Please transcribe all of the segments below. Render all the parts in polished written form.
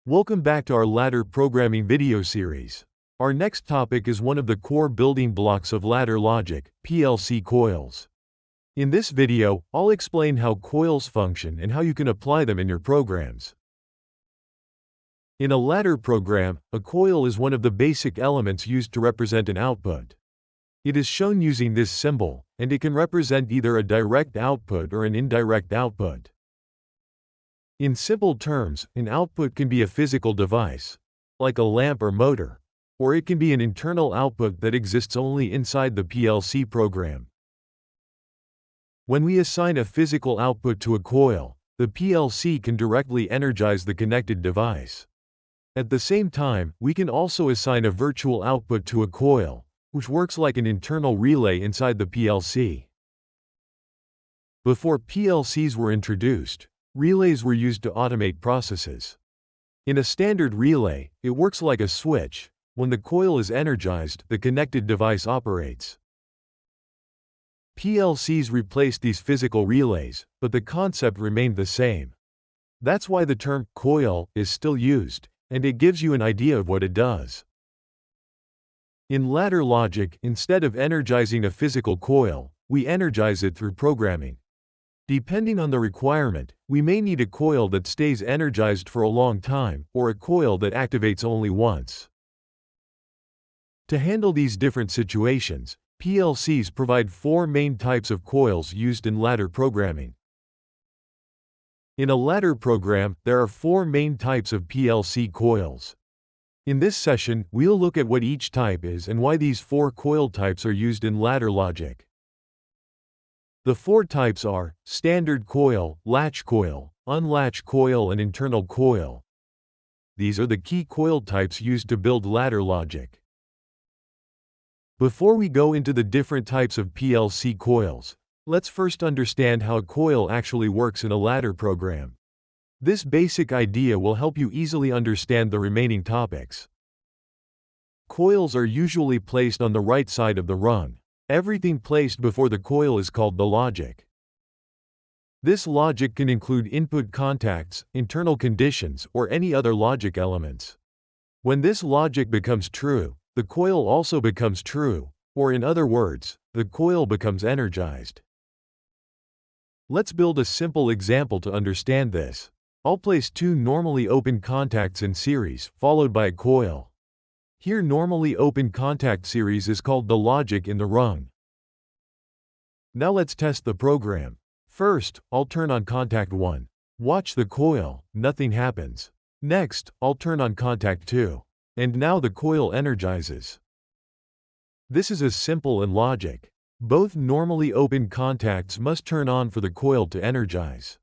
Welcome back to our ladder programming video series. Our next topic is one of the core building blocks of ladder logic, PLC coils. In this video, I'll explain how coils function and how you can apply them in your programs. In a ladder program, a coil is one of the basic elements used to represent an output. It is shown using this symbol, and it can represent either a direct output or an indirect output. In simple terms, an output can be a physical device, like a lamp or motor, or it can be an internal output that exists only inside the PLC program. When we assign a physical output to a coil, the PLC can directly energize the connected device. At the same time, we can also assign a virtual output to a coil, which works like an internal relay inside the PLC. Before PLCs were introduced, relays were used to automate processes. In a standard relay, it works like a switch. When the coil is energized, the connected device operates. PLCs replaced these physical relays, but the concept remained the same. That's why the term coil is still used, and it gives you an idea of what it does. In ladder logic, instead of energizing a physical coil, we energize it through programming. Depending on the requirement, we may need a coil that stays energized for a long time, or a coil that activates only once. To handle these different situations, PLCs provide four main types of coils used in ladder programming. In a ladder program, there are four main types of PLC coils. In this session, we'll look at what each type is and why these four coil types are used in ladder logic. The four types are standard coil, latch coil, unlatch coil, and internal coil. These are the key coil types used to build ladder logic. Before we go into the different types of PLC coils, let's first understand how a coil actually works in a ladder program. This basic idea will help you easily understand the remaining topics. Coils are usually placed on the right side of the rung. Everything placed before the coil is called the logic. This logic can include input contacts, internal conditions, or any other logic elements. When this logic becomes true, the coil also becomes true, or in other words, the coil becomes energized. Let's build a simple example to understand this. I'll place two normally open contacts in series, followed by a coil. Here, normally open contact series is called the logic in the rung. Now let's test the program. First, I'll turn on contact 1. Watch the coil, nothing happens. Next, I'll turn on contact 2. And now the coil energizes. This is as simple in logic. Both normally open contacts must turn on for the coil to energize.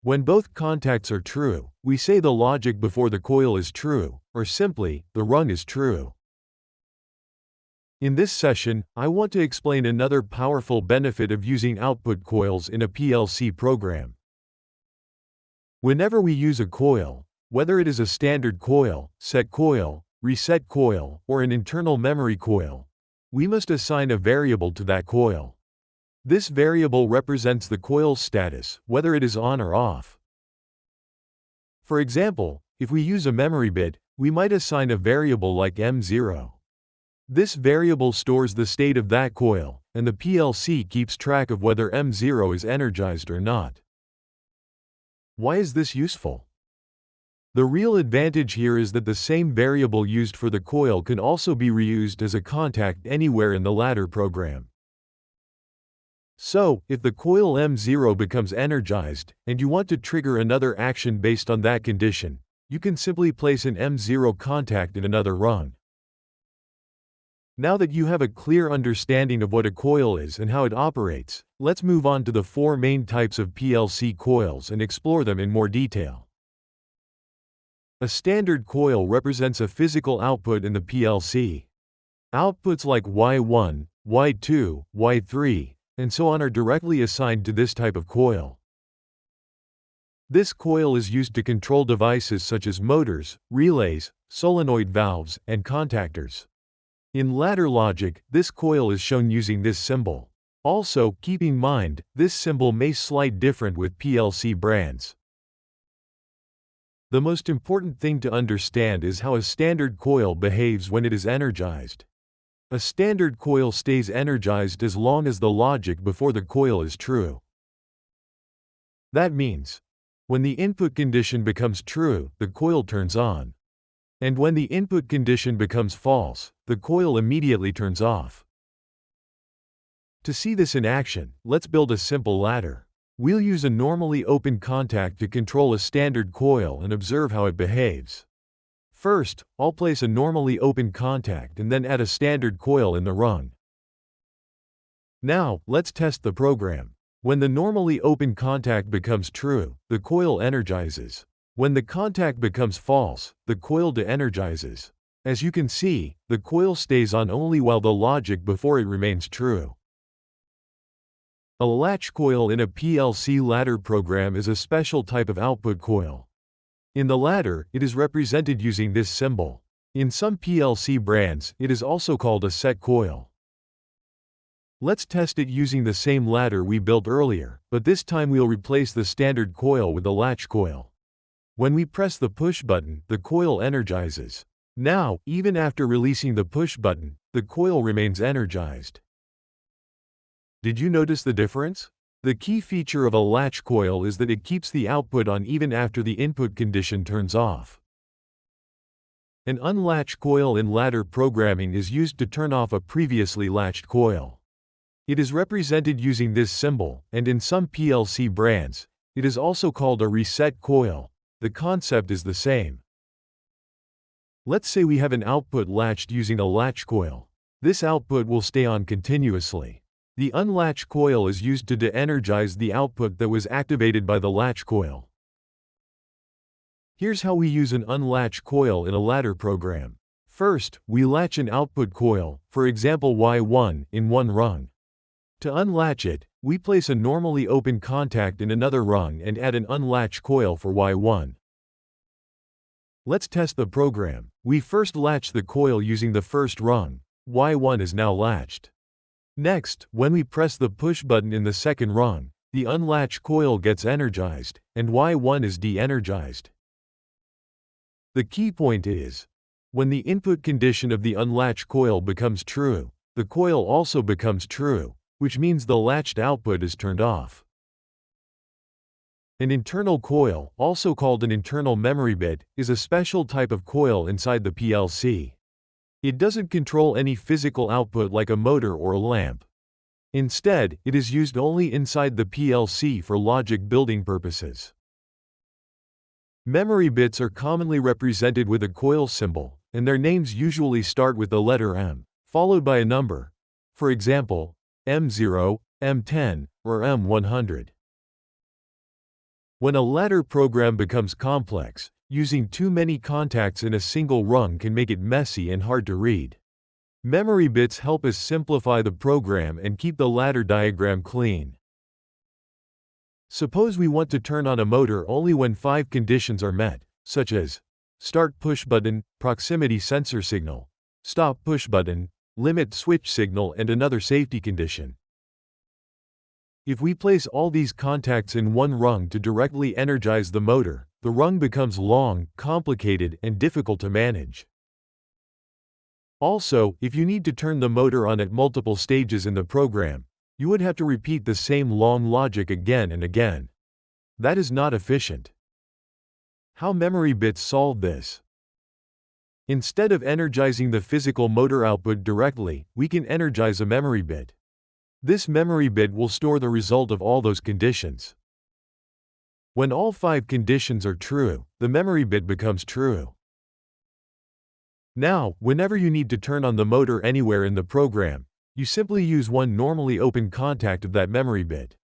When both contacts are true, we say the logic before the coil is true, or simply, the rung is true. In this session, I want to explain another powerful benefit of using output coils in a PLC program. Whenever we use a coil, whether it is a standard coil, set coil, reset coil, or an internal memory coil, we must assign a variable to that coil. This variable represents the coil's status, whether it is on or off. For example, if we use a memory bit, we might assign a variable like M0. This variable stores the state of that coil, and the PLC keeps track of whether M0 is energized or not. Why is this useful? The real advantage here is that the same variable used for the coil can also be reused as a contact anywhere in the ladder program. So, if the coil M0 becomes energized, and you want to trigger another action based on that condition, you can simply place an M0 contact in another rung. Now that you have a clear understanding of what a coil is and how it operates, let's move on to the four main types of PLC coils and explore them in more detail. A standard coil represents a physical output in the PLC. Outputs like Y1, Y2, Y3, and so on are directly assigned to this type of coil. This coil is used to control devices such as motors, relays, solenoid valves, and contactors. In ladder logic, this coil is shown using this symbol. Also, keep in mind, this symbol may slight different with PLC brands. The most important thing to understand is how a standard coil behaves when it is energized. A standard coil stays energized as long as the logic before the coil is true. That means, when the input condition becomes true, the coil turns on. And when the input condition becomes false, the coil immediately turns off. To see this in action, let's build a simple ladder. We'll use a normally open contact to control a standard coil and observe how it behaves. First, I'll place a normally open contact and then add a standard coil in the rung. Now, let's test the program. When the normally open contact becomes true, the coil energizes. When the contact becomes false, the coil de-energizes. As you can see, the coil stays on only while the logic before it remains true. A latch coil in a PLC ladder program is a special type of output coil. In the ladder, it is represented using this symbol. In some PLC brands, it is also called a set coil. Let's test it using the same ladder we built earlier, but this time we'll replace the standard coil with the latch coil. When we press the push button, the coil energizes. Now, even after releasing the push button, the coil remains energized. Did you notice the difference? The key feature of a latch coil is that it keeps the output on even after the input condition turns off. An unlatched coil in ladder programming is used to turn off a previously latched coil. It is represented using this symbol, and in some PLC brands, it is also called a reset coil. The concept is the same. Let's say we have an output latched using a latch coil. This output will stay on continuously. The unlatched coil is used to de-energize the output that was activated by the latch coil. Here's how we use an unlatched coil in a ladder program. First, we latch an output coil, for example Y1, in one rung. To unlatch it, we place a normally open contact in another rung and add an unlatched coil for Y1. Let's test the program. We first latch the coil using the first rung. Y1 is now latched. Next, when we press the push button in the second rung, the unlatched coil gets energized, and Y1 is de-energized. The key point is, when the input condition of the unlatched coil becomes true, the coil also becomes true, which means the latched output is turned off. An internal coil, also called an internal memory bit, is a special type of coil inside the PLC. It doesn't control any physical output like a motor or a lamp. Instead, it is used only inside the PLC for logic building purposes. Memory bits are commonly represented with a coil symbol, and their names usually start with the letter M, followed by a number. For example, M0, M10, or M100. When a ladder program becomes complex, using too many contacts in a single rung can make it messy and hard to read. Memory bits help us simplify the program and keep the ladder diagram clean. Suppose we want to turn on a motor only when 5 conditions are met, such as start push button, proximity sensor signal, stop push button, limit switch signal, and another safety condition. If we place all these contacts in one rung to directly energize the motor, the rung becomes long, complicated, and difficult to manage. Also, if you need to turn the motor on at multiple stages in the program, you would have to repeat the same long logic again and again. That is not efficient. How memory bits solve this? Instead of energizing the physical motor output directly, we can energize a memory bit. This memory bit will store the result of all those conditions. When all 5 conditions are true, the memory bit becomes true. Now, whenever you need to turn on the motor anywhere in the program, you simply use one normally open contact of that memory bit.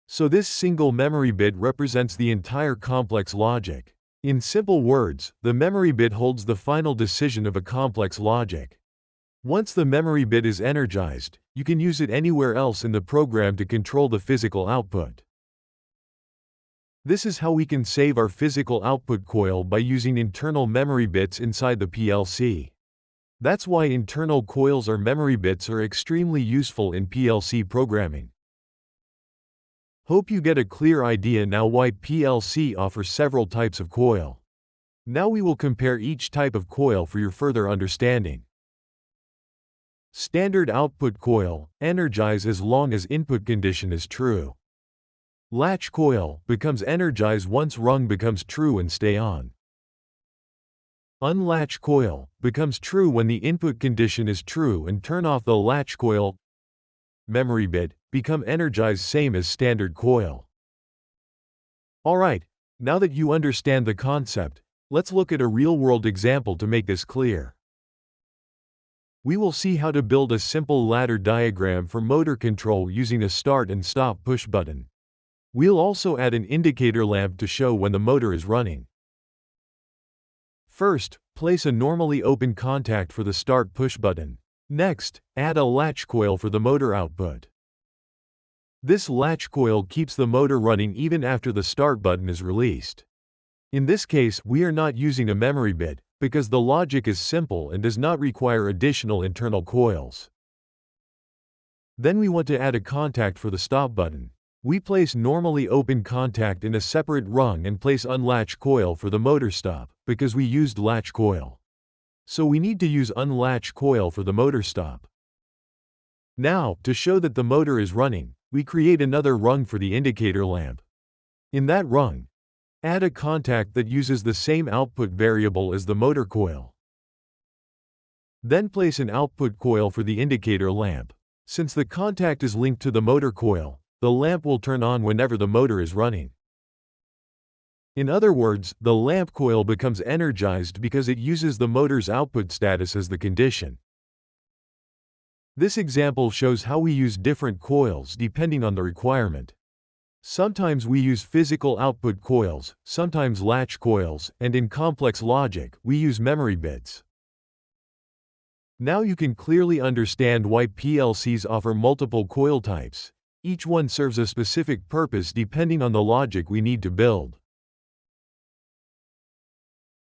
So this single memory bit represents the entire complex logic. In simple words, the memory bit holds the final decision of a complex logic. Once the memory bit is energized, you can use it anywhere else in the program to control the physical output. This is how we can save our physical output coil by using internal memory bits inside the PLC. That's why internal coils or memory bits are extremely useful in PLC programming. Hope you get a clear idea now why PLC offers several types of coil. Now we will compare each type of coil for your further understanding. Standard output coil, energize as long as input condition is true. Latch coil, becomes energize once rung becomes true and stay on. Unlatch coil, becomes true when the input condition is true and turn off the latch coil. Memory bit, become energized same as standard coil. Alright, now that you understand the concept, let's look at a real-world example to make this clear. We will see how to build a simple ladder diagram for motor control using a start and stop push button. We'll also add an indicator lamp to show when the motor is running. First, place a normally open contact for the start push button. Next, add a latch coil for the motor output. This latch coil keeps the motor running even after the start button is released. In this case, we are not using a memory bit, because the logic is simple and does not require additional internal coils. Then we want to add a contact for the stop button. We place normally open contact in a separate rung and place unlatch coil for the motor stop, because we used latch coil. So we need to use unlatch coil for the motor stop. Now, to show that the motor is running, we create another rung for the indicator lamp. In that rung, add a contact that uses the same output variable as the motor coil. Then place an output coil for the indicator lamp. Since the contact is linked to the motor coil, the lamp will turn on whenever the motor is running. In other words, the lamp coil becomes energized because it uses the motor's output status as the condition. This example shows how we use different coils depending on the requirement. Sometimes we use physical output coils, sometimes latch coils, and in complex logic, we use memory bits. Now you can clearly understand why PLCs offer multiple coil types. Each one serves a specific purpose depending on the logic we need to build.